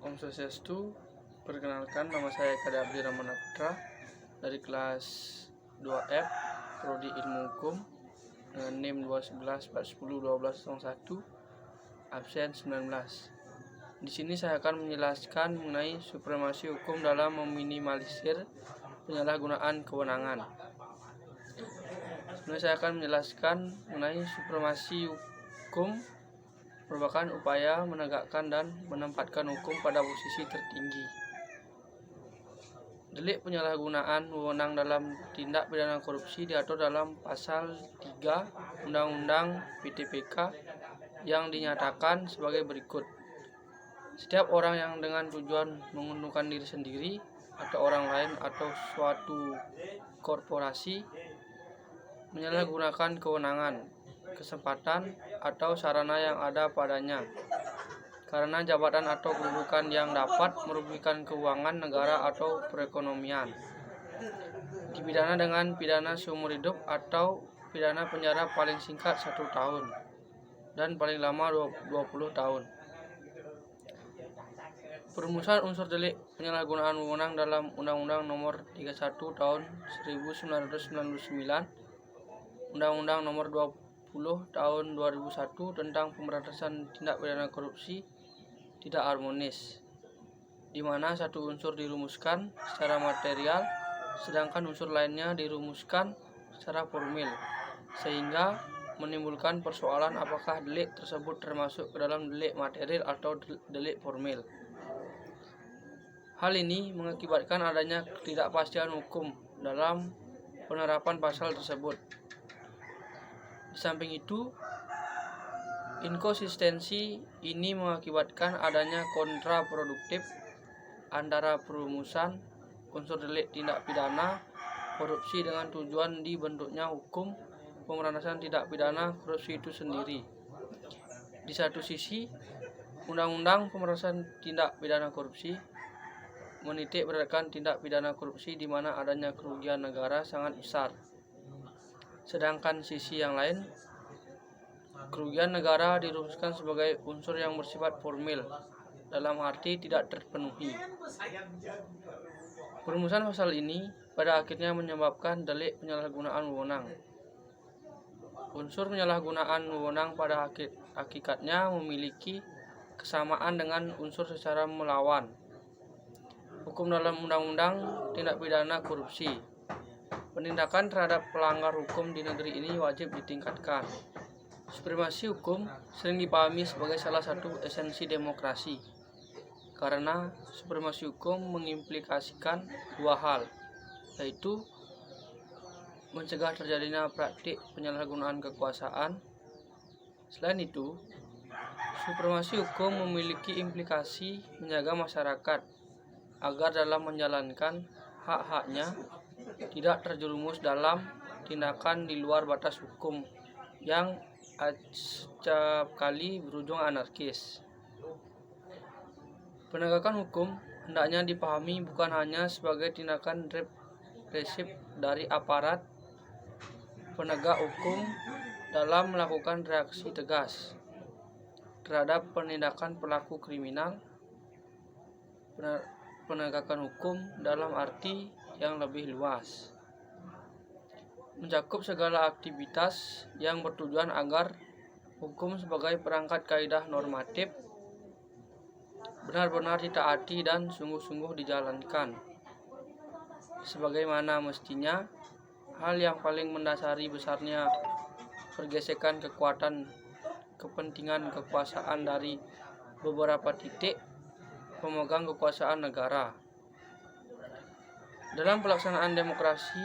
Om Swastiastu, perkenalkan nama saya Eka Abdi Ramana Putra dari kelas 2F Prodi Ilmu Hukum dengan NIM 211/410/1201 absen 19. Di sini saya akan menjelaskan mengenai supremasi hukum dalam meminimalisir penyalahgunaan kewenangan. Sebenarnya saya akan menjelaskan mengenai supremasi hukum merupakan upaya menegakkan dan menempatkan hukum pada posisi tertinggi. Delik penyalahgunaan wewenang dalam tindak pidana korupsi diatur dalam pasal 3 Undang-Undang PTPK yang dinyatakan sebagai berikut. Setiap orang yang dengan tujuan menguntungkan diri sendiri atau orang lain atau suatu korporasi menyalahgunakan kewenangan, kesempatan, atau sarana yang ada padanya karena jabatan atau kedudukan yang dapat merugikan keuangan negara atau perekonomian, dipidana dengan pidana seumur hidup atau pidana penjara paling singkat 1 tahun dan paling lama 20 tahun. Perumusan unsur delik penyalahgunaan wewenang dalam Undang-Undang Nomor 31 Tahun 1999, Undang-Undang Nomor 20 Tahun 2001 tentang pemberantasan tindak pidana korupsi tidak harmonis, di mana satu unsur dirumuskan secara material, sedangkan unsur lainnya dirumuskan secara formil, sehingga menimbulkan persoalan apakah delik tersebut termasuk ke dalam delik material atau delik formil. Hal ini mengakibatkan adanya ketidakpastian hukum dalam penerapan pasal tersebut. Di samping itu, inkonsistensi ini mengakibatkan adanya kontraproduktif antara perumusan unsur delik tindak pidana korupsi dengan tujuan dibentuknya hukum pemberantasan tindak pidana korupsi itu sendiri. Di satu sisi, Undang-Undang Pemberantasan Tindak Pidana Korupsi menitik beratkan tindak pidana korupsi di mana adanya kerugian negara sangat besar. Sedangkan sisi yang lain, kerugian negara dirumuskan sebagai unsur yang bersifat formil, dalam arti tidak terpenuhi. Perumusan pasal ini pada akhirnya menyebabkan delik penyalahgunaan wewenang. Unsur penyalahgunaan wewenang pada hakikatnya memiliki kesamaan dengan unsur secara melawan hukum dalam Undang-Undang Tindak Pidana Korupsi. Penindakan terhadap pelanggar hukum di negeri ini wajib ditingkatkan. Supremasi hukum sering dipahami sebagai salah satu esensi demokrasi, karena supremasi hukum mengimplikasikan dua hal, yaitu mencegah terjadinya praktik penyalahgunaan kekuasaan. Selain itu, supremasi hukum memiliki implikasi menjaga masyarakat agar dalam menjalankan hak-haknya tidak terjerumus dalam tindakan di luar batas hukum yang acap kali berujung anarkis. Penegakan hukum hendaknya dipahami bukan hanya sebagai tindakan represif dari aparat penegak hukum dalam melakukan reaksi tegas terhadap penindakan pelaku kriminal. Penegakan hukum dalam arti yang lebih luas mencakup segala aktivitas yang bertujuan agar hukum sebagai perangkat kaidah normatif benar-benar ditaati dan sungguh-sungguh dijalankan sebagaimana mestinya. Hal yang paling mendasari besarnya pergesekan kekuatan kepentingan kekuasaan dari beberapa titik pemegang kekuasaan negara. Dalam pelaksanaan demokrasi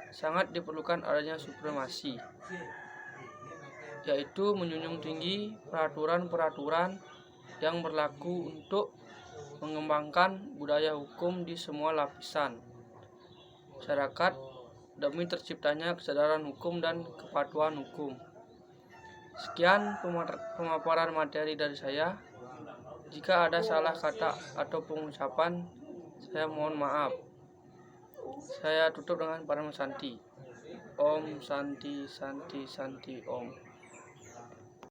sangat diperlukan adanya supremasi, yaitu menjunjung tinggi peraturan-peraturan yang berlaku untuk mengembangkan budaya hukum di semua lapisan masyarakat demi terciptanya kesadaran hukum dan kepatuhan hukum. Sekian pemaparan materi dari saya. Jika ada salah kata atau pengucapan, saya mohon maaf. Saya tutup dengan Param Santi. Om Santi Santi Santi Om.